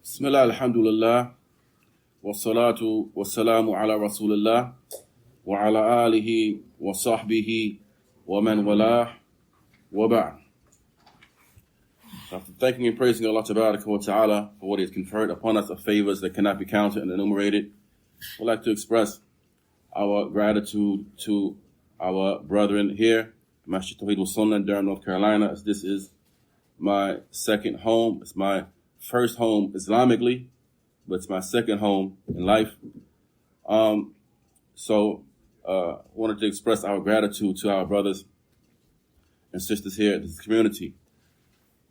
Bismillah, alhamdulillah, wa salatu wa salamu ala rasulillah, wa ala alihi wa sahbihi wa man walah, wa ba'd. After thanking and praising Allah wa ta'ala for what He has conferred upon us of favors that cannot be counted and enumerated, we'd like to express our gratitude to our brethren here, Masjid Tawheed wal-Sunnah in Durham, North Carolina, as this is my second home. It's my first home Islamically, but it's my second home in life. So wanted to express our gratitude to our brothers and sisters here at this community.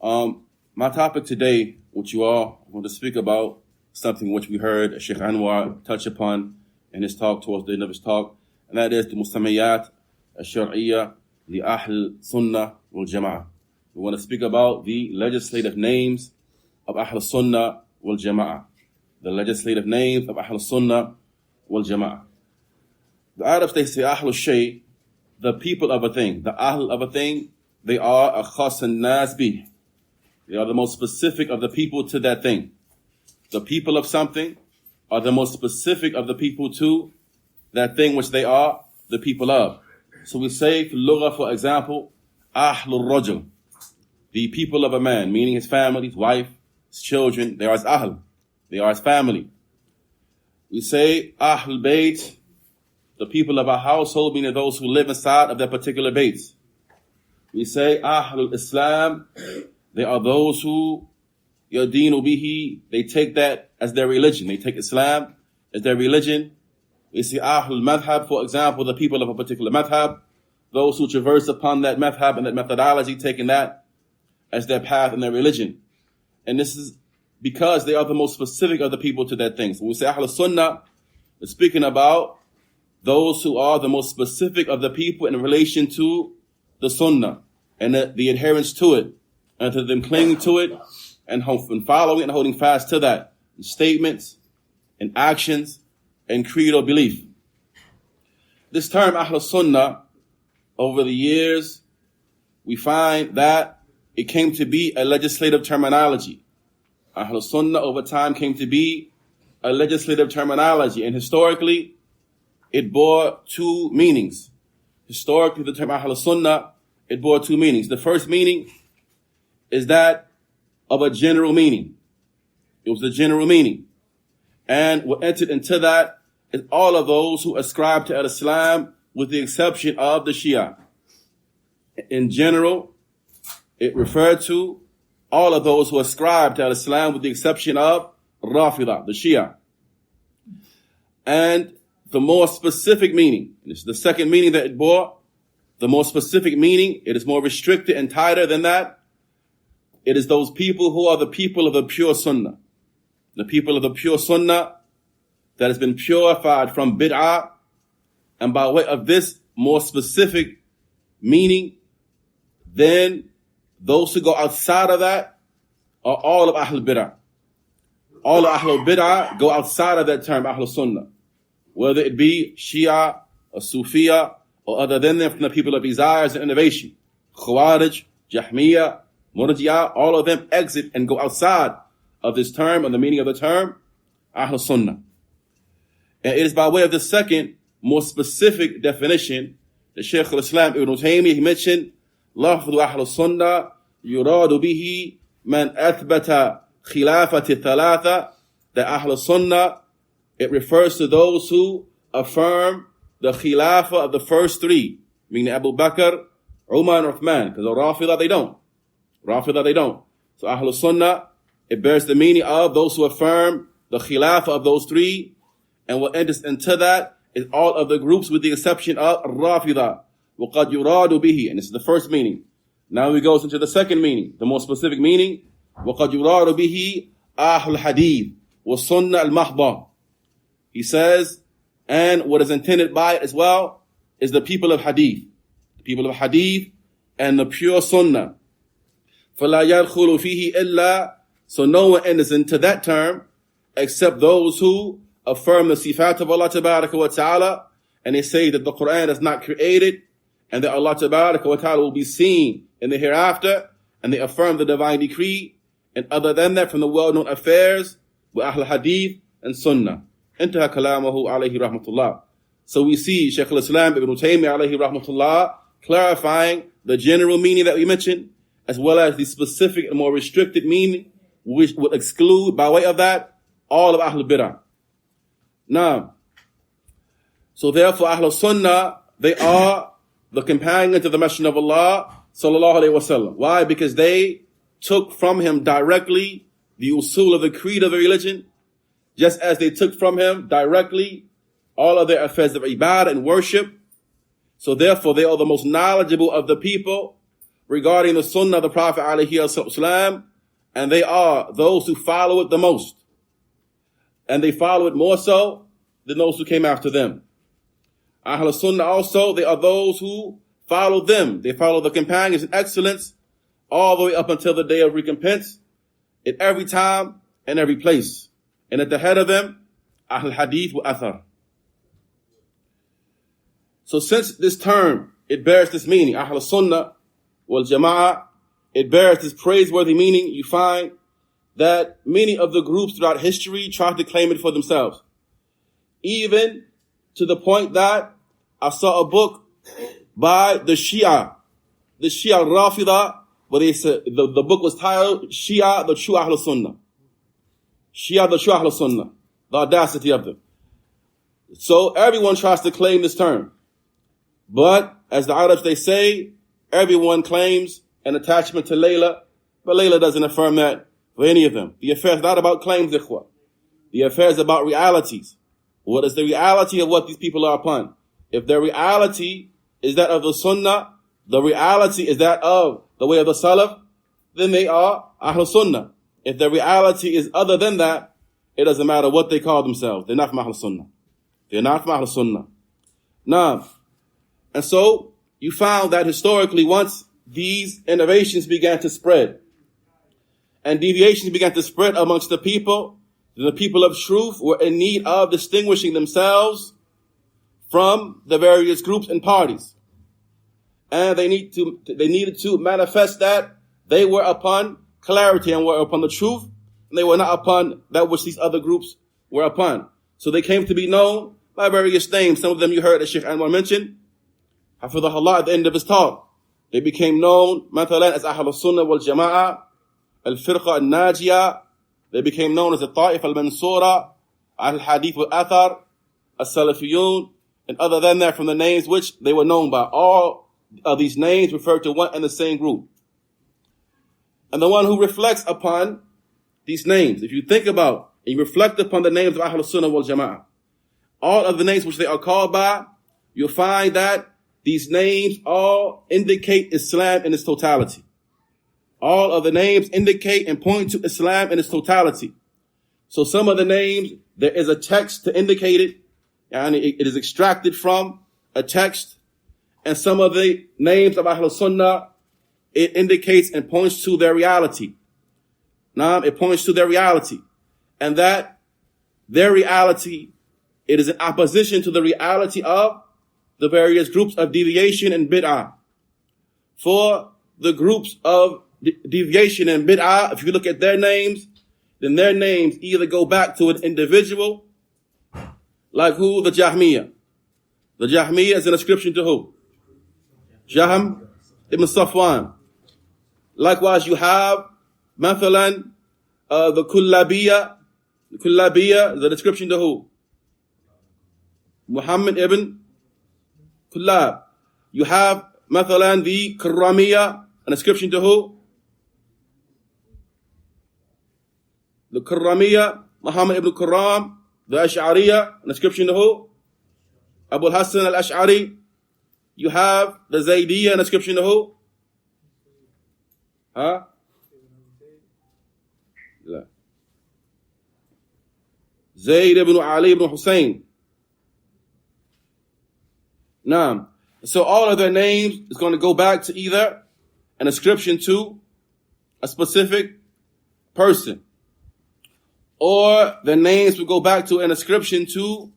My topic today, which you all want to speak about, something which we heard Sheikh Anwar touch upon in his talk towards the end of his talk, and that is the Musammayat al-Shar'iyya li al-Sunnah wal-Jama'ah. We want to speak about the legislative names of Ahlus-Sunnah wal-Jama'ah. The legislative names of Ahlus-Sunnah wal-Jama'ah. The Arabs, they say Ahlus Shay, the people of a thing. The Ahl of a thing, they are a khas an-nas bih. They are the most specific of the people to that thing. The people of something are the most specific of the people to that thing which they are the people of. So we say, for example, Ahlul Rajul, the people of a man, meaning his family, his wife, his children, they are his Ahl, they are his family. We say Ahlul Bayt, the people of a household, meaning those who live inside of that particular Bayt. We say Ahlul Islam, they are those who yadinu bihi, they take that as their religion. They take Islam as their religion. We see Ahlul Madhab, for example, the people of a particular Madhab, those who traverse upon that Madhab and that methodology, taking that as their path and their religion. And this is because they are the most specific of the people to that thing. So when we say Ahlus Sunnah, we're speaking about those who are the most specific of the people in relation to the Sunnah and the adherence to it, and to them clinging to it and following and holding fast to that in statements and actions and creed or belief. This term Ahlus Sunnah, over the years, we find that it came to be a legislative terminology. Ahlus Sunnah over time came to be a legislative terminology, and historically it bore two meanings. Historically, the term Ahlus Sunnah, it bore two meanings. The first meaning is that of a general meaning. It was a general meaning. And what entered into that is all of those who ascribe to Islam, with the exception of the Shia. In general, it referred to all of those who ascribe to Islam, with the exception of Rafidah, the Shia. And the more specific meaning, and this is the second meaning that it bore, the more specific meaning, it is more restricted and tighter than that. It is those people who are the people of the pure Sunnah. The people of the pure Sunnah that has been purified from bid'ah, and by way of this more specific meaning, then those who go outside of that are all of Ahlul Bid'ah. All of Ahlul Bid'ah go outside of that term, Ahlul Sunnah. Whether it be Shia or Sufiya or other than them from the people of desires and innovation. Khawarij, Jahmiyyah, Murji'ah, all of them exit and go outside of this term, or the meaning of the term, Ahlul Sunnah. And it is by way of the second, more specific definition that Shaykh al-Islam Ibn Taymiyyah, he mentioned, لفظ أهل السنة يراد به من أثبت خلافة الثلاثة. The Ahl Sunnah, it refers to those who affirm the khilafah of the first three, meaning Abu Bakr, Umar, and Uthman. Because the Rafidah, they don't. So Ahl Sunnah, it bears the meaning of those who affirm the khilafah of those three. And what enters into that is all of the groups, with the exception of Rafidah. وَقَدْ يُرَادُ بِهِ. And this is the first meaning. Now he goes into the second meaning, the more specific meaning. وَقَدْ يُرَادُ بِهِ أَهْلُ الْحَدِيثِ وَالسُّنَّةِ الْمَحْضَةِ. He says, and what is intended by it as well is the people of Hadith. The people of Hadith and the pure Sunnah. فَلَا يَدْخُلُ فِيهِ إِلَّا. So no one enters into that term except those who affirm the sifat of Allah wa ta'ala, and they say that the Quran is not created, and that Allah wa ta'ala will be seen in the hereafter, and they affirm the divine decree, and other than that, from the well-known affairs with Ahl Hadith and Sunnah. Intaha kalamahu alayhi rahmatullah. So we see Shaykh al-Islam Ibn Taymiyyah alayhi rahmatullah clarifying the general meaning that we mentioned, as well as the specific and more restricted meaning, which would exclude, by way of that, all of Ahl Bid'ah. Now, so therefore Ahl Sunnah, they are the companions of the Messenger of Allah sallallahu alayhi wasallam. Why? Because they took from him directly the usul of the creed of the religion, just as they took from him directly all of their affairs of ibadah and worship. So therefore they are the most knowledgeable of the people regarding the sunnah of the Prophet ﷺ, and they are those who follow it the most. And they follow it more so than those who came after them. Ahl Sunnah also, they are those who follow them. They follow the companions in excellence all the way up until the day of recompense, in every time and every place. And at the head of them, Ahl Hadith wa Athar. So since this term, it bears this meaning, Ahl Sunnah wal-Jama'ah, it bears this praiseworthy meaning, you find that many of the groups throughout history tried to claim it for themselves. Even to the point that I saw a book by the Shia Rafida, where they said, the book was titled Shia, the True Ahl Sunnah. Shia, the True Ahl Sunnah. The audacity of them. So everyone tries to claim this term. But as the Arabs, they say, everyone claims an attachment to Layla, but Layla doesn't affirm that for any of them. The affair is not about claims, ikhwah. The affair is about realities. What is the reality of what these people are upon? If their reality is that of the Sunnah, the reality is that of the way of the Salaf, then they are Ahl Sunnah. If their reality is other than that, it doesn't matter what they call themselves. They're not from Ahl Sunnah. They're not from Ahl Sunnah. Now, and so you found that historically, once these innovations began to spread and deviations began to spread amongst the people of truth were in need of distinguishing themselves from the various groups and parties. And they needed to manifest that they were upon clarity and were upon the truth, and they were not upon that which these other groups were upon. So they came to be known by various names. Some of them you heard as Sheikh Anwar mentioned. Hafidhahullah at the end of his talk. They became known, mathalan, as al-Sunnah wal-Jama'ah, al-Firqa al-Najiyah. They became known as the Ta'if al-Mansura, al-Hadith wal-Athar, al-Salafiyun, and other than that from the names which they were known by. All of these names refer to one and the same group. And the one who reflects upon these names, if you think about and you reflect upon the names of Ahlus Sunnah wal Jama'ah, all of the names which they are called by, you'll find that these names all indicate Islam in its totality. All of the names indicate and point to Islam in its totality. So some of the names, there is a text to indicate it, and it is extracted from a text. And some of the names of Ahlus Sunnah, it indicates and points to their reality. Now, it points to their reality. And that their reality, it is in opposition to the reality of the various groups of deviation and bid'ah. For the groups of deviation and bid'ah, if you look at their names, then their names either go back to an individual, like who? The Jahmiyyah. The Jahmiyyah is an ascription to who? Jahm ibn Safwan. Likewise, you have, mathalan, the Kullabiyah. The Kullabiyah is a description to who? Muhammad ibn Kullab. You have, mathalan, the Karramiyah, an ascription to who? The Karramiyah, Muhammad ibn Karram. The Ash'ariyah, an ascription to who? Abu al-Hasan al-Ash'ari. You have the Zaydiyah, an ascription to who? Huh? Zayd ibn Ali ibn Hussein. Now, so all of their names is going to go back to either an ascription to a specific person, or their names will go back to an ascription to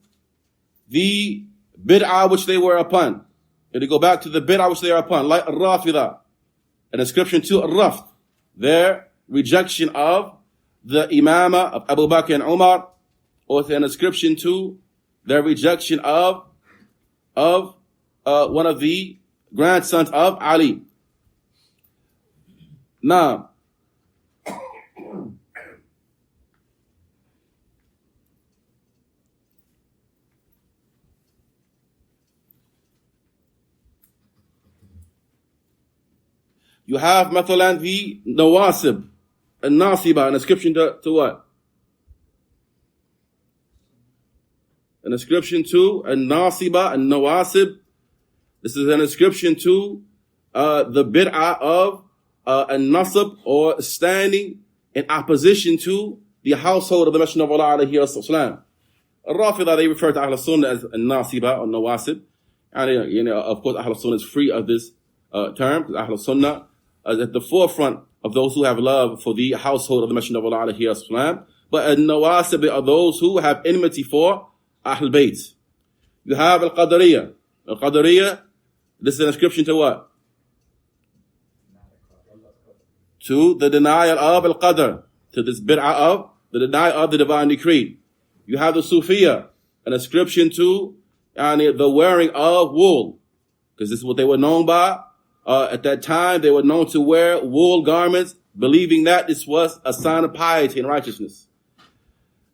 the bid'ah which they were upon. It'll go back to the bid'ah which they are upon, like al-Rafidah, an ascription to al-Rafd, their rejection of the imama of Abu Bakr and Umar, or an ascription to their rejection of one of the grandsons of Ali. Now, you have مثلا the Nawasib, al-Nasiba, an ascription to what? An ascription to al-Nasiba, al-Nawasib. This is an ascription to the bid'ah of al-Nasab, or standing in opposition to the household of the Messenger of Allah alayhi wasallam. Al-Rafida, they refer to al-Sunnah as al-Nasiba or Nawasib. And of course, al-Sunnah is free of this term, because al-Sunnah is at the forefront of those who have love for the household of the Messenger of Allah alayhi wasallam. But al-Nawasib are those who have enmity for Ahl Bayt. You have al-Qadariyah. Al-Qadariyah, this is an inscription to what? To the denial of al-Qadr, to this bid'ah of the denial of the divine decree. You have the Sufiya, an inscription to the wearing of wool, because this is what they were known by. At that time, they were known to wear wool garments, believing that this was a sign of piety and righteousness.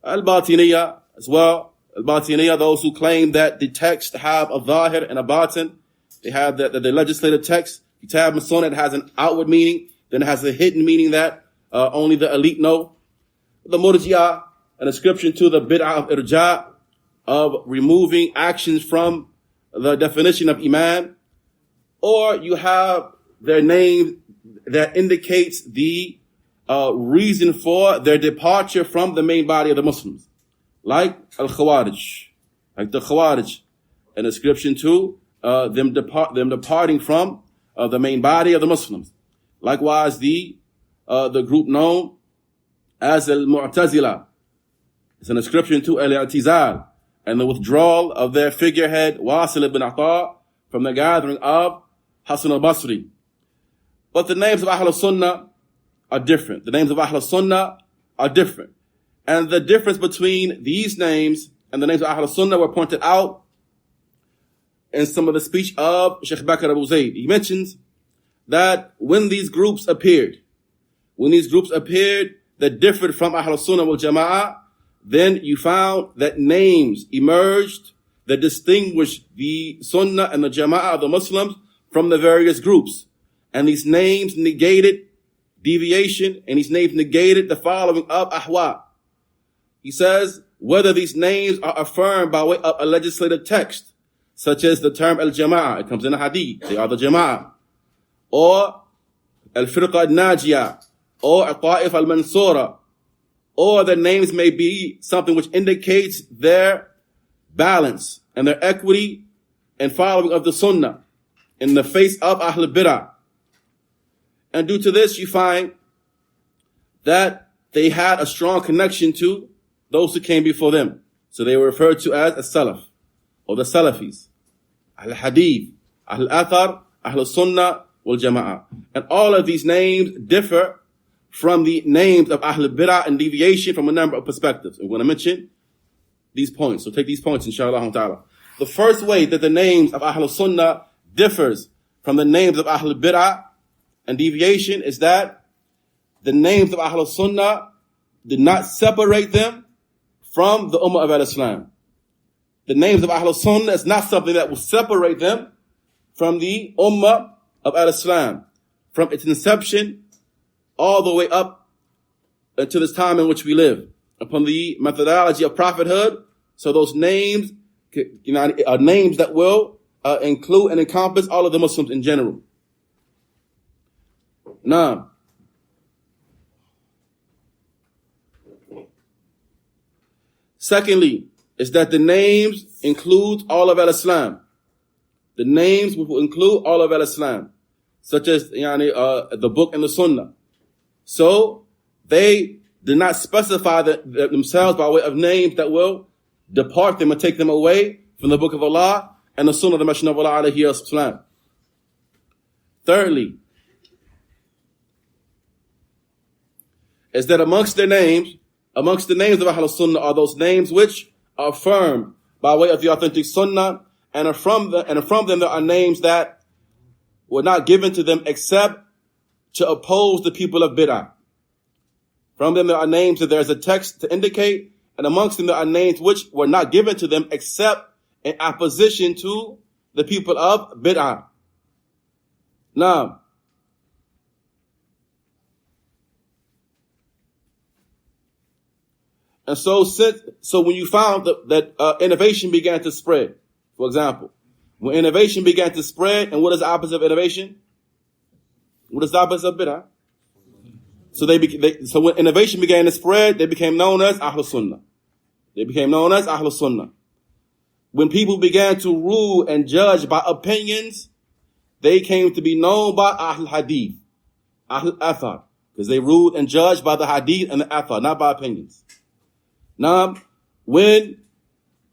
Al-Batiniyah as well. Al-Batiniyah, those who claim that the text have a zahir and a batin. They have the legislative text, kitab and sunnah, that has an outward meaning, then it has a hidden meaning that only the elite know. The Murji'ah, an inscription to the bid'ah of irja', of removing actions from the definition of iman. Or you have their name that indicates the reason for their departure from the main body of the Muslims. Like al-Khawarij, like the Khawarij, an inscription to them departing from the main body of the Muslims. Likewise, the group known as al-Mu'tazila, it's an inscription to al-I'tizal, and the withdrawal of their figurehead Wasil ibn Ata from the gathering of Hasan al-Basri. But the names of Ahlus Sunnah are different. The names of Ahlus Sunnah are different. And the difference between these names and the names of Ahlus Sunnah were pointed out in some of the speech of Sheikh Bakr Abu Zayd. He mentions that when these groups appeared that differed from Ahlus Sunnah wal-Jama'ah, then you found that names emerged that distinguished the Sunnah and the Jama'ah of the Muslims from the various groups. And these names negated deviation, and these names negated the following of ahwa. He says, whether these names are affirmed by way of a legislative text, such as the term al-Jama'ah, it comes in a hadith, they are the Jama'ah, or al-Firqa al-Najiyah, or al-Ta'if al-Mansura, or their names may be something which indicates their balance and their equity and following of the Sunnah in the face of Ahl Bid'ah. And due to this, you find that they had a strong connection to those who came before them. So they were referred to as Salaf, or the Salafis, Ahl Hadith, Ahl Athar, Ahl Sunnah, wal-Jama'ah. And all of these names differ from the names of Ahl Bid'ah and deviation from a number of perspectives. I'm going to mention these points. So take these points, inshallah ta'ala. The first way that the names of Ahl Sunnah differs from the names of Ahl Bid'ah and deviation is that the names of Ahl Sunnah did not separate them from the Ummah of al-Islam. The names of Ahl Sunnah is not something that will separate them from the Ummah of al-Islam, from its inception all the way up to this time in which we live, upon the methodology of prophethood. So those names, are names that will include and encompass all of the Muslims in general. Now, secondly, is that the names include all of al-Islam. The names will include all of al-Islam, such as the book and the Sunnah. So they did not specify themselves by way of names that will depart them and take them away from the book of Allah and the Sunnah of the Messenger of Allah alayhi wasallam. Thirdly, is that amongst the names of Ahlus Sunnah are those names which are affirmed by way of the authentic Sunnah, and from them there are names that were not given to them except to oppose the people of bid'ah. From them there are names that there's a text to indicate, and amongst them there are names which were not given to them except in opposition to the people of bid'ah. Now, and so when you found that innovation began to spread, for example, when innovation began to spread, and what is the opposite of innovation? What is the opposite of bid'ah? So when innovation began to spread, they became known as Ahlus Sunnah. They became known as Ahlus Sunnah. When people began to rule and judge by opinions, they came to be known by Ahl Hadith, Ahl Athar, because they ruled and judged by the Hadith and the Athar, not by opinions. Now, when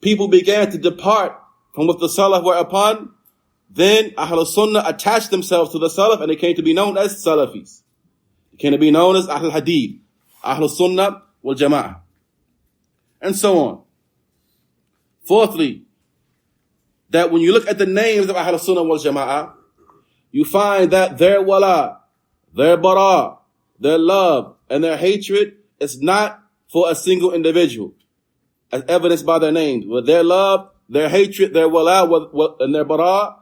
people began to depart from what the Salaf were upon, then Ahlus Sunnah attached themselves to the Salaf, and they came to be known as Salafis. They came to be known as Ahl Hadith, Ahlus Sunnah, wal-Jama'ah, and so on. Fourthly, that when you look at the names of Ahlus Sunnah wal-Jama'ah, you find that their wala, their bara, their love, and their hatred is not for a single individual, as evidenced by their names. But their love, their hatred, their wala, and their bara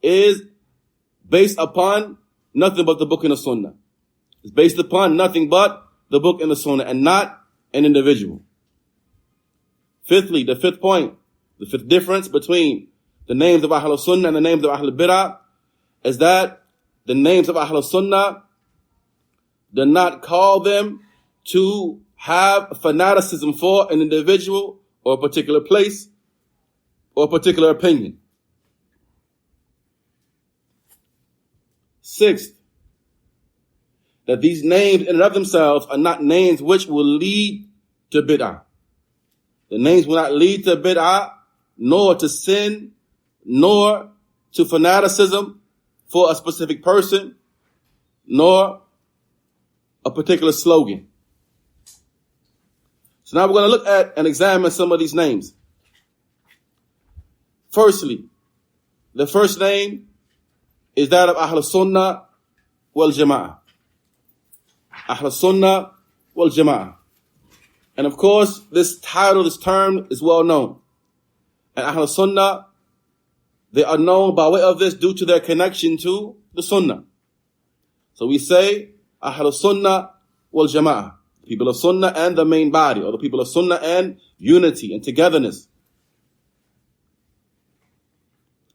is based upon nothing but the book and the Sunnah. It's based upon nothing but the book and the Sunnah, and not an individual. Fifthly, the fifth point, the fifth difference between the names of Ahlus Sunnah and the names of Ahlul Bid'ah is that the names of Ahlus Sunnah do not call them to have fanaticism for an individual or a particular place or a particular opinion. Sixth, that these names in and of themselves are not names which will lead to bid'ah. The names will not lead to bid'ah, nor to sin, nor to fanaticism for a specific person, nor a particular slogan. So now we're going to look at and examine some of these names. Firstly, the first name is that of Ahlus Sunnah wal-Jama'ah. Ahlus Sunnah wal-Jama'ah. And of course, this title, this term is well known. And Ahlus Sunnah, they are known by way of this due to their connection to the Sunnah. So we say Ahlus Sunnah wal-Jama'ah. People of Sunnah and the main body, or the people of Sunnah and unity and togetherness.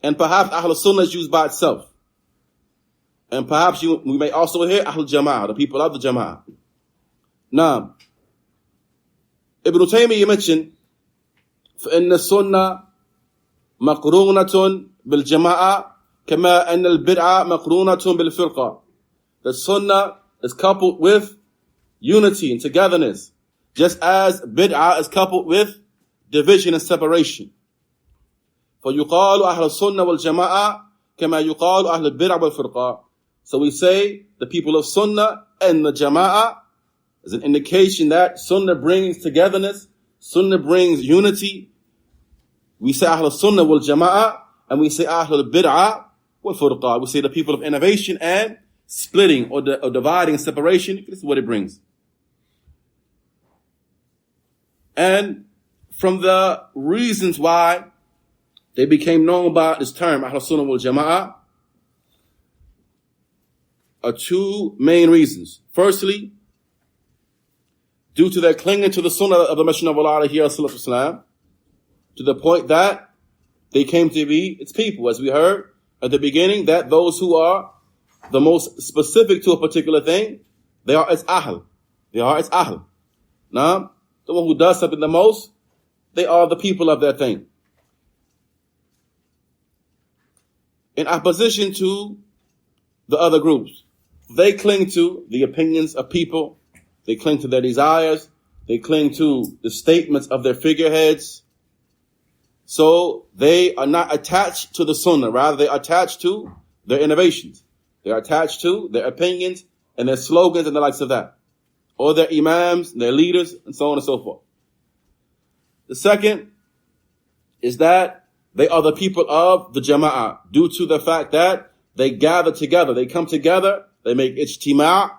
And perhaps Ahlus Sunnah is used by itself. And perhaps we may also hear al-Jama'ah, the people of the Jama'ah. Now, Ibn Taymiyyah mentioned, فإن السنة مقرونة بالجماعة كما أن البدعة مقرونة بالفرقة. The Sunnah is coupled with unity and togetherness, just as bid'ah is coupled with division and separation. فيقال أهل السنة والجماعة كما يقال أهل البدع والفرقة. So we say the people of Sunnah and the Jama'ah is an indication that Sunnah brings togetherness, Sunnah brings unity. We say Ahlul Sunnah wal Jama'ah, and we say Ahlul Bid'ah wal Furqa. We say the people of innovation and splitting or dividing and separation. This is what it brings. And from the reasons why they became known by this term, Ahlul Sunnah wal Jama'ah, are two main reasons. Firstly, due to their clinging to the Sunnah of the Messenger of Allah ﷺ, to the point that they came to be its people, as we heard at the beginning, that those who are the most specific to a particular thing, they are its Ahl. They are its Ahl. Now, the one who does something the most, they are the people of that thing. In opposition to the other groups, they cling to the opinions of people, they cling to their desires, they cling to the statements of their figureheads. So they are not attached to the Sunnah, rather they are attached to their innovations. They are attached to their opinions and their slogans and the likes of that. or their imams, their leaders, and so on and so forth. The second is that they are the people of the Jama'ah due to the fact that they gather together. They come together, they make ijtima'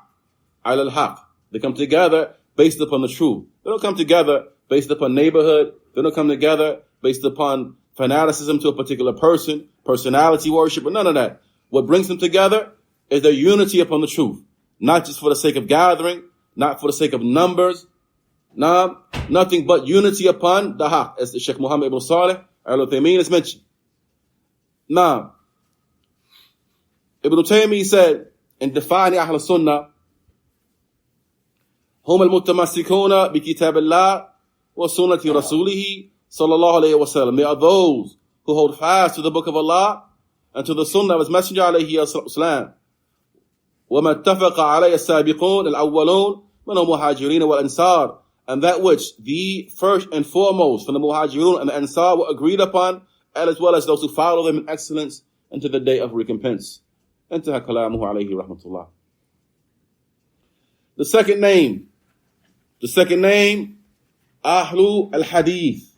ala al-haq. They come together based upon the truth. They don't come together based upon neighborhood. They don't come together based upon fanaticism to a particular person, personality worship, but none of that. What brings them together is their unity upon the truth. Not just for the sake of gathering, not for the sake of numbers. Nothing but unity upon the haq, as the Sheikh Muhammad ibn Salih al-Uthaymeen has mentioned. Now, Ibn Taymiyyah said in defining al-Sunnah, هم المتمسكون بكتاب الله وسنة رسوله صلى الله عليه وسلم. They are those who hold fast to the book of Allah and to the sunnah of his messenger عليه السلام. وما اتفق عليه السابقون الأولون من المهاجرين والأنصار. And that which the first and foremost from the muhajirun and the ansar were agreed upon, and as well as those who follow them in excellence unto the day of recompense. انتهى كلامه عليه رحمة الله. The second name, Ahlu al-Hadith,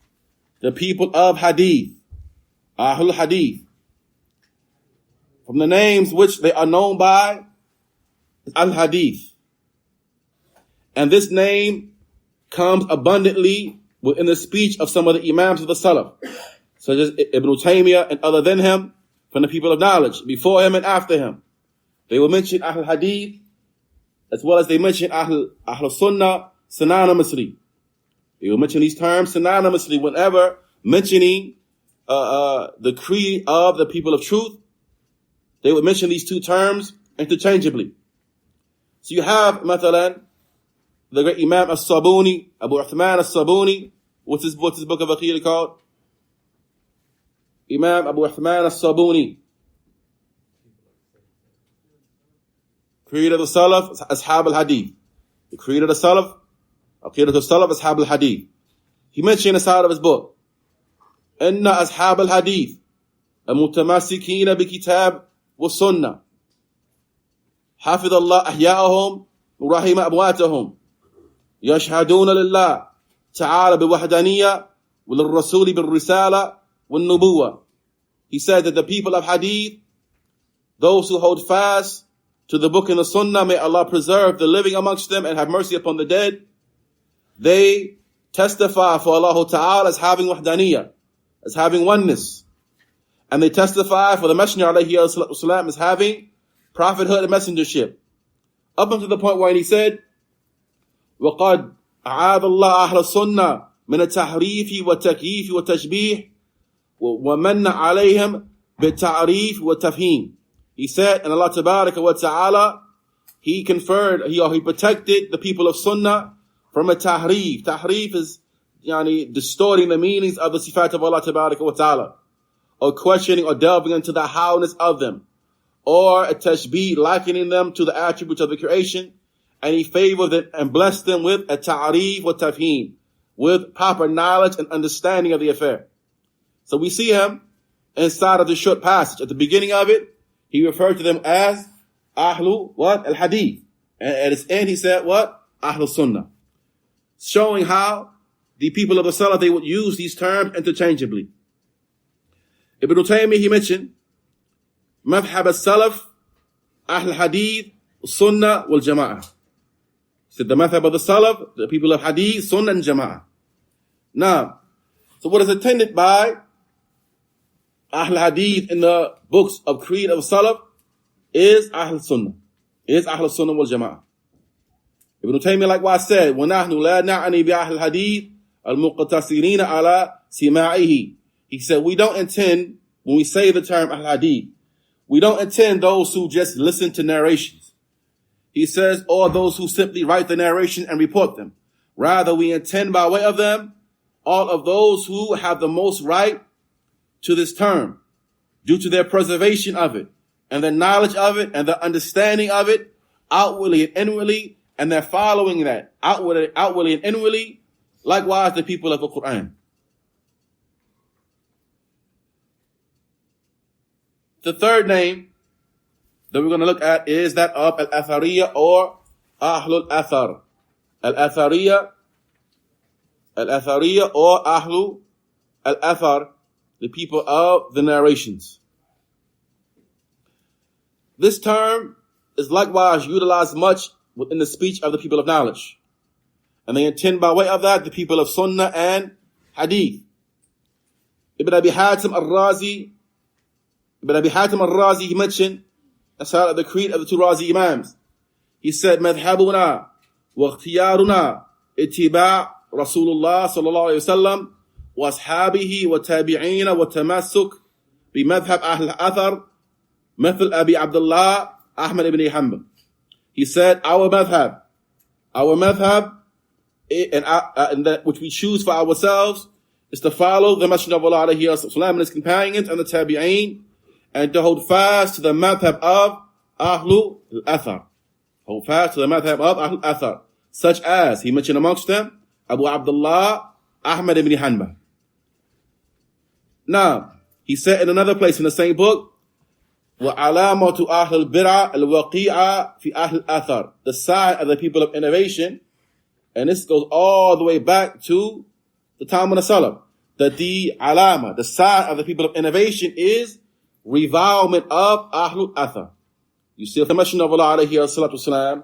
the people of Hadith, Ahlul Hadith. From the names which they are known by, al-Hadith. And this name comes abundantly within the speech of some of the Imams of the Salaf, such as Ibn Taymiyyah and other than him, from the people of knowledge, before him and after him. They will mention Ahlul Hadith, as well as they mention Ahlul Sunnah synonymously. They will mention these terms synonymously whenever mentioning the creed of the people of truth. They would mention these two terms interchangeably. So you have, mathalan, the great Imam al-Sabuni, Abu Uthman al-Sabuni. What's his book of Aqidah called? Imam Abu Uthman al-Sabuni. Creed of the Salaf, Ashab al-Hadith. The creed of the Salaf, Aqidah al-Salaf, Ashab al-Hadith. He mentioned inside of his book, Inna Ashab al-Hadith, المتمسكين بكتاب والسنة حفظ الله أحياءهم ورحم أمواتهم يشهدون لله تعالى بالوحدانية وللرسول بالرسالة والنبوة. He said that the people of Hadith, those who hold fast to the book and the Sunnah, may Allah preserve the living amongst them and have mercy upon the dead. They testify for Allah Ta'ala as having wahdaniyah, as having oneness. And they testify for the Messenger alayhi as having prophethood and messengership. Up until the point where he said, وَقَدْ أَعَاذَ اللَّهَ أَهْلَ السُّنَّةِ مِنَ التَّحْرِيفِ وَالتَّكْيِيفِ وَالتَّشْبِيهِ وَمَنَّ عَلَيْهِمْ بِالتَّعْرِيفِ وَالتَّفْهِيمِ. He said, and Allah Tabaraka wa Ta'ala, He protected the people of Sunnah from a tahrif. Tahrif is distorting the meanings of the sifat of Allah Tabaraka wa Ta'ala, or questioning or delving into the howness of them, or a tashbih, likening them to the attributes of the creation. And He favored them and blessed them with a ta'rif wa tafhim, with proper knowledge and understanding of the affair. So we see him inside of the short passage. At the beginning of it, he referred to them as Ahlu al-Hadith. And at its end, he said Ahlu Sunnah. Showing how the people of the Salaf, they would use these terms interchangeably. Ibn Taymiyyah, he mentioned, Madhhab al-Salaf, Ahl Hadith, Sunnah, wal-Jama'ah. He said the madhhab of the Salaf, the people of Hadith, Sunnah, and Jama'ah. Now, so what is intended by Ahl Hadith in the books of creed of Salaf is Ahl Sunnah. Is Ahl Sunnah wal Jama'ah. Ibn Taymiyyah likewise said, وَنَحْنُ لَا نَعْنِي بِأَهْلِ الْحَدِيثِ الْمُقْتَصِرِينَ عَلَى سِمَاعِهِ. He said, we don't intend, when we say the term Ahl Hadith, we don't intend those who just listen to narrations. He says, or those who simply write the narration and report them. Rather, we intend by way of them all of those who have the most right to this term, due to their preservation of it, and their knowledge of it, and their understanding of it, outwardly and inwardly, and their following that, outwardly and inwardly, likewise the people of the Quran. The third name that we're going to look at is that of Al-Athariyya or Ahlul Athar. al-Athariya or Ahlu al-Athar, the people of the narrations. This term is likewise utilized much within the speech of the people of knowledge. And they intend by way of that the people of Sunnah and Hadith. Ibn Abi Hatim al-Razi, he mentioned, as part of the creed of the two Razi Imams. He said, مذهبنا واختيارنا اتباع رسول الله صلى الله عليه وسلم وأصحابه والتابعين والتمسك بمذهب أهل الأثر مثل أبي عبد الله أحمد ibn Hanbal. He said, our madhab, and that which we choose for ourselves is to follow the Messenger of Allah and his companions and the tabi'een, and to hold fast to the madhab of Ahlul Athar. Hold fast to the madhab of Ahlul Athar, such as, he mentioned amongst them, Abu Abdullah Ahmad ibn Hanbal. Now, he said in another place in the same book, وَعَلَامَةُ أَهْلِ الْبِرْعَ الْوَقِيعَ فِي أَهْلِ الْأَثَرِ, the sign of the people of innovation, and this goes all the way back to the time of the Salaf, that the alama, the sign of the people of innovation is revilement of Ahlul Athar. You see, the Messenger of Allah والسلام,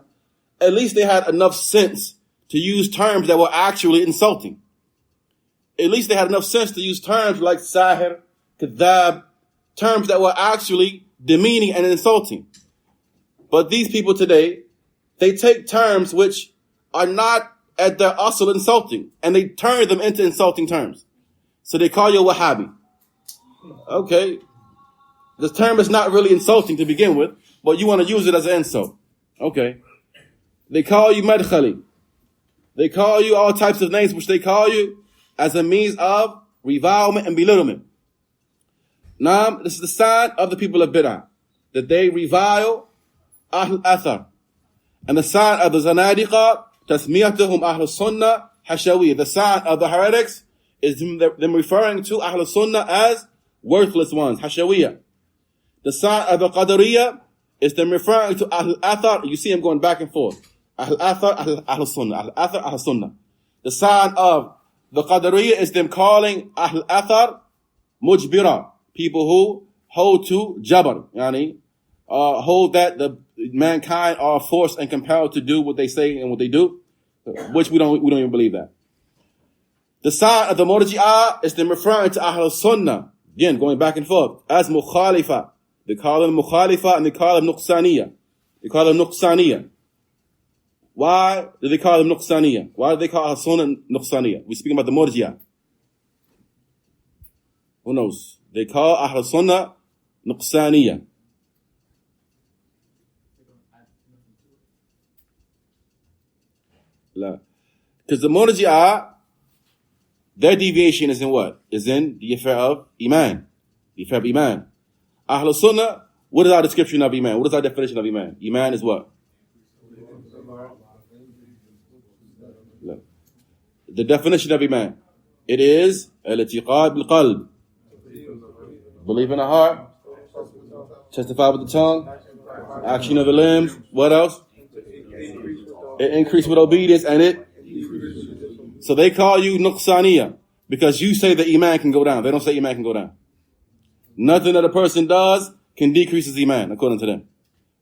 at least they had enough sense to use terms that were actually insulting. At least they had enough sense to use terms like sahir, kadhab, terms that were actually demeaning and insulting. But these people today, they take terms which are not at their asl insulting, and they turn them into insulting terms. So they call you a Wahhabi. Okay. This term is not really insulting to begin with, but you want to use it as an insult. Okay. They call you Madkhali. They call you all types of names which they call you as a means of revilement and belittlement. Now, this is the sign of the people of Bid'ah, that they revile Ahl Athar. And the sign of the Zanadiqa, Tasmiyatuhum Ahlus Sunnah Hashawi. The sign of the heretics is them referring to Ahlus Sunnah as worthless ones, Hashawiyah. The sign of the Qadariyah is them referring to Ahl Athar. You see them going back and forth. Ahl Athar, Ahl Sunnah. Ahl Athar, Ahl Sunnah. The sign of the Qadariyah is them calling Ahl Athar Mujbira, people who hold to Jabr, hold that the mankind are forced and compelled to do what they say and what they do, which we don't even believe that. The sign of the Murji'ah is them referring to Ahl Sunnah, again going back and forth, as Mukhalifa. They call them Mukhalifa and they call them Nuqsaniyah. Why do they call them Nuqsaniyah? Why do they call Ahl Sunnah Nuqsaniyah? We're speaking about the Murji'ah. Who knows? They call Ahl Sunnah Nuqsaniyah. Because the Murji'ah, their deviation is in what? Is in the affair of Iman. The affair of Iman. Ahl Sunnah, what is our description of Iman? What is our definition of Iman? Iman is what? The definition of Iman. It is al-i'tiqad bil-qalb. Believe in the heart. Testify with the tongue. Action of the limbs. What else? It increased with obedience and it. So they call you Nuqsaniyah because you say that Iman can go down. They don't say Iman can go down. Nothing that a person does can decrease his Iman, according to them.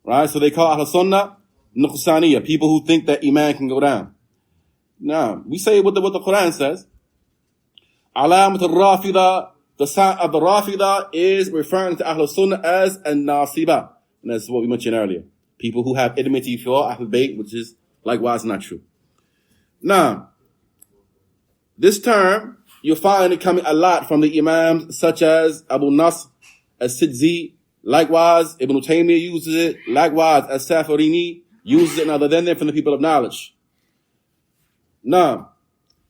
Right? So they call Ahl Sunnah Nuqsaniyah, people who think that Iman can go down. Now, we say what the Quran says. Alamat al-Rafida, the sign of the Rafida is referring to Ahl Sunnah as an-Nasiba. And that's what we mentioned earlier. People who have enmity for Ahlul Bayt, which is likewise not true. Now, this term, you'll find it coming a lot from the Imams such as Abu Nasr as-Sidzi, likewise Ibn Taymiyyah uses it, likewise as-Safarini uses it, and other than them from the people of knowledge. Now,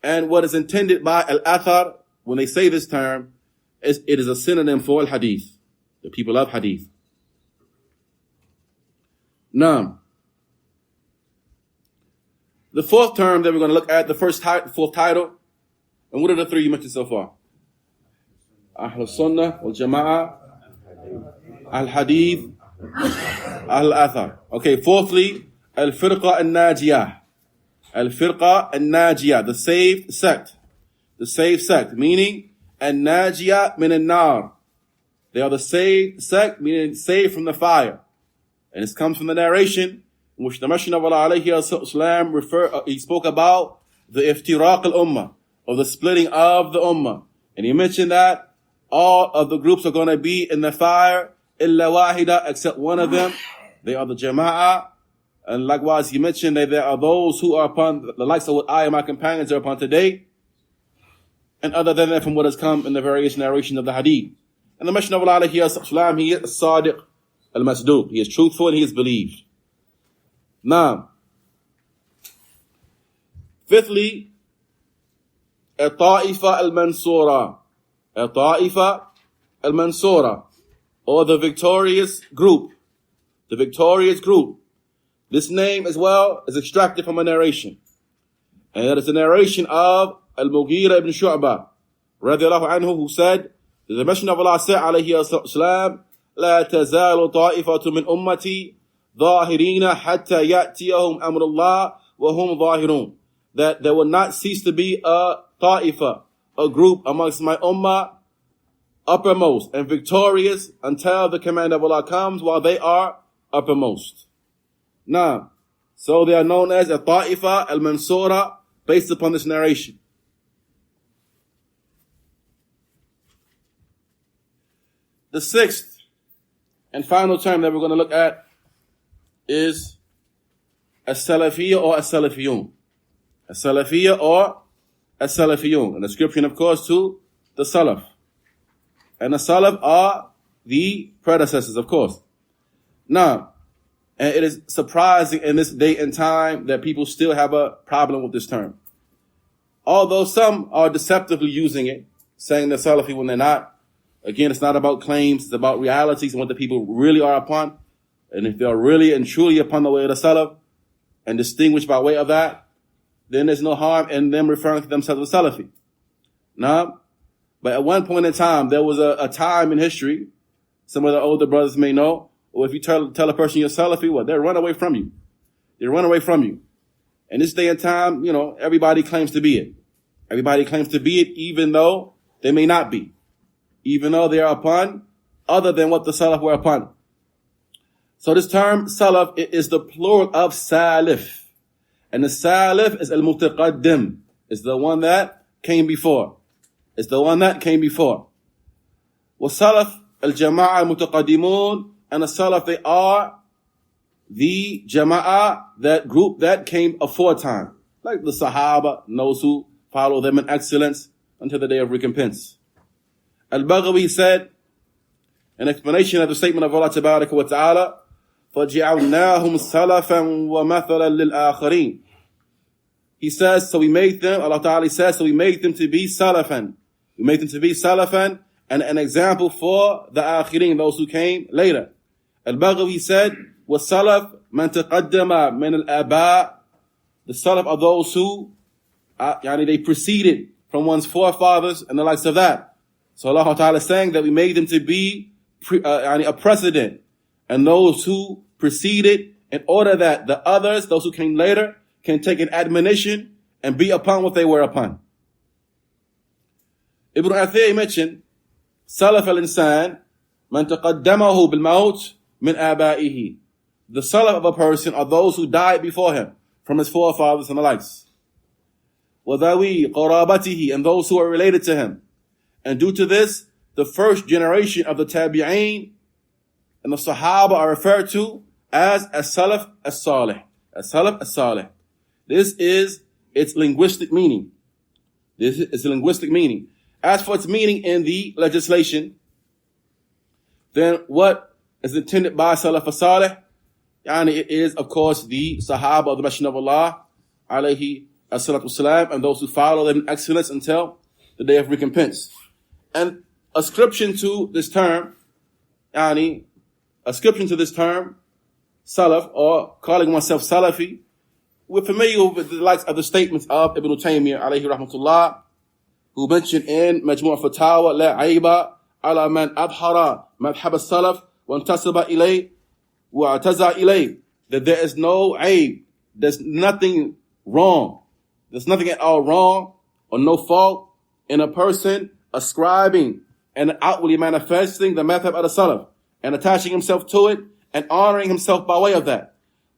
and what is intended by al-Athar, when they say this term, it is a synonym for al-Hadith, the people of Hadith. Now, the fourth term that we're going to look at, the fourth title, and what are the three you mentioned so far? Ahlus Sunnah, wal-Jama'ah, al-Hadith, al-Athar. Okay, fourthly, al-Firqa al-Najiyah. Al-Firqa al-Najiyah, the saved sect. The saved sect, meaning al-Najiyah min al-Nar. They are the saved sect, meaning saved from the fire. And this comes from the narration in which the Messenger of Allah he spoke about the iftiraq al-ummah, or the splitting of the ummah. And he mentioned that all of the groups are going to be in the fire, illa wahida, except one of them. They are the Jama'ah. And likewise, he mentioned that there are those who are upon the likes of what I and my companions are upon today, and other than that from what has come in the various narrations of the Hadith. And the Messenger of Allah, he is Sadiq al-Masduq. He is truthful and he is believed. Now, fifthly, al-Ta'ifa al-Mansura. Al-Ta'ifa al-Mansura, or the victorious group. The victorious group. This name as well is extracted from a narration. And that is the narration of Al-Mughira ibn Shu'bah, radiallahu anhu, who said, the Messenger of Allah said, alayhi as-salam, لا تزال طائفة من أمتي ظاهرين حتى يأتيهم أمر الله وهم ظاهرون. That there will not cease to be a ta'ifa, a group amongst my ummah, uppermost and victorious until the command of Allah comes while they are uppermost. Now, so they are known as a ta'ifa al-Mansura based upon this narration. The sixth and final term that we're going to look at is as-Salafiyya or as-Salafiyun. As-Salafiyya or as-Salafiyun. An description, of course, to the Salaf. And the Salaf are the predecessors, of course. Now, and it is surprising in this day and time that people still have a problem with this term. Although some are deceptively using it, saying they're Salafi when they're not. Again, it's not about claims, it's about realities and what the people really are upon. And if they are really and truly upon the way of the Salaf and distinguished by way of that, then there's no harm in them referring to themselves as Salafi. Now, but at one point in time, there was a time in history, some of the older brothers may know, or if you tell a person you're Salafi, well, they'll run away from you. They'll run away from you. And this day and time, everybody claims to be it. Everybody claims to be it, even though they may not be. Even though they are upon other than what the Salaf were upon. So this term, Salaf, is the plural of Salif. And the Salif is al-Mutaqaddim. It's the one that came before. It's the one that came before. Salaf, al-Jama'ah al-Mutaqaddimun, and the Salaf, they are the Jama'ah, that group that came aforetime. Like the Sahaba, those who follow them in excellence until the day of recompense. Al-Baghawi said, an explanation of the statement of Allah Tabaraka wa Ta'ala, فَجِعَلْنَاهُمْ سَلَفًا وَمَثَلًا لِلْآخَرِينَ. He says, so we made them, Allah Ta'ala says, so we made them to be Salafan. We made them to be Salafan and an example for the Akhirin, those who came later. Al-Baghawi said, وَالسَّلَفْ مَنْ تَقَدَّمَ مِنَ الْآبَاءِ. The Salaf are those who, they preceded from one's forefathers and the likes of that. So Allah Ta'ala is saying that we made them to be a precedent, and those who preceded, in order that the others, those who came later, can take an admonition and be upon what they were upon. Ibn Athir mentioned, Salaf al-insan, man taqaddamahu bil-maut min abaihi. The Salaf of a person are those who died before him, from his forefathers and the likes. وَذَوِي قَرَابَتِهِ, and those who are related to him. And due to this, the first generation of the Tabi'een and the Sahaba are referred to as as-Salaf as-Salih. As-Salaf as-Salih. This is its linguistic meaning. This is a linguistic meaning. As for its meaning in the legislation, then what is intended by Salaf as-Salih? It is, of course, the Sahaba of the Messenger of Allah, alayhi as-salatu was-salam, and those who follow them in excellence until the day of recompense. And ascription to this term, Salaf, or calling oneself Salafi, we're familiar with the likes of the statements of Ibn Taymiyyah, alayhi rahmatullah, who mentioned in Majmu' Fatawa, La Aiba ala man adhara madhhab as-Salaf wa intasaba ilay wa ataza ilay, that there is no aib, there's nothing wrong. There's nothing at all wrong or no fault in a person ascribing and outwardly manifesting the madhab of the Salaf and attaching himself to it and honoring himself by way of that.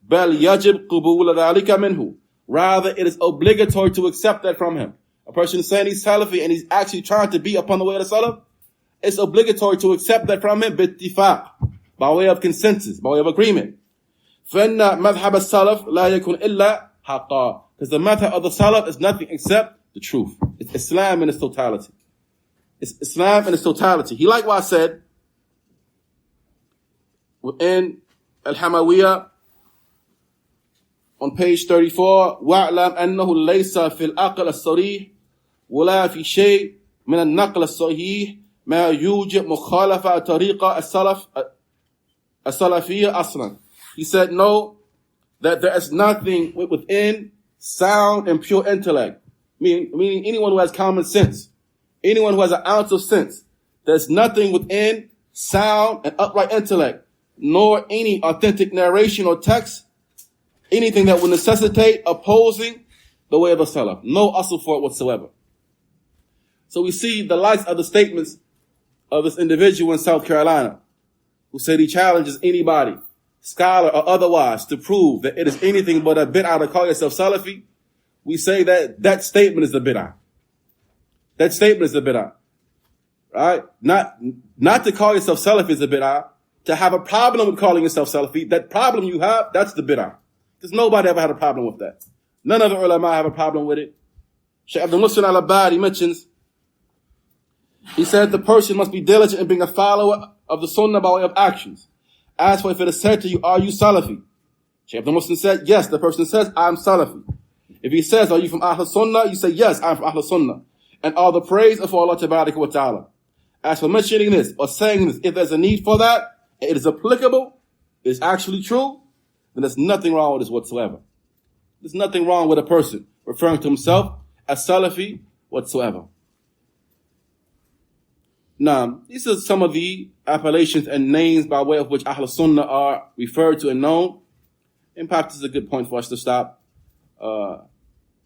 بَلْ يَجِبْ قُبُولَ ذَلِكَ مِنْهُ. Rather, it is obligatory to accept that from him. A person saying he's Salafi and he's actually trying to be upon the way of the Salaf, it's obligatory to accept that from him بِاتِّفَاق, by way of consensus, by way of agreement. فَإِنَّ مَذْهَبَ السَّلَفِ لَا يَكُنْ إِلَّا حَقًّا. Because the madhab of the Salaf is nothing except the truth. It's Islam in its totality. It's Islam in its totality. He likewise said within Al-Hamawiyah on page 34, وَاعْلَمْ أَنَّهُ لَيْسَ فِي الْأَقْلِ الصَّرِيحِ وَلَا فِي شَيْءٍ مِنَ النَّقْلِ الصَّحِيحِ مَا يُوجِبْ مُخَالَفَةَ طَرِيقَ السَّلَفِيَّةِ أَصْلًا. He said, no, that there is nothing within sound and pure intellect, meaning anyone who has common sense, anyone who has an ounce of sense. There's nothing within sound and upright intellect, nor any authentic narration or text, anything that would necessitate opposing the way of the Salaf. No asl for it whatsoever. So we see the likes of the statements of this individual in South Carolina who said he challenges anybody, scholar or otherwise, to prove that it is anything but a bid'ah to call yourself Salafi. We say that that statement is the bid'ah. That statement is the bid'ah. Right? Not to call yourself Salafi is the bid'ah. To have a problem with calling yourself Salafi, that problem you have, that's the bid'ah. Because nobody ever had a problem with that. None of the ulama have a problem with it. Shaykh Abdul Muhsin al-Abadi mentions, he said the person must be diligent in being a follower of the Sunnah by way of actions. As for if it is said to you, are you Salafi? Shaykh Abdul Muhsin said, yes. The person says, I'm Salafi. If he says, are you from Ahlus-Sunnah? You say, yes, I'm from Ahlus-Sunnah. And all the praise of Allah Tabaraka wa Ta'ala. As for mentioning this or saying this, if there's a need for that, it is applicable, it is actually true, then there's nothing wrong with this whatsoever. There's nothing wrong with a person referring to himself as Salafi whatsoever. Now, these are some of the appellations and names by way of which Ahlus Sunnah are referred to and known. In fact, this is a good point for us to stop. Allah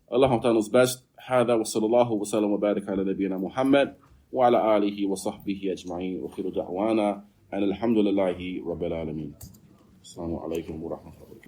knows best. هذا وصلى الله وسلم وبارك على نبينا محمد وعلى آله وصحبه أجمعين وخير دعوانا أن الحمد لله رب العالمين. السلام عليكم ورحمة الله.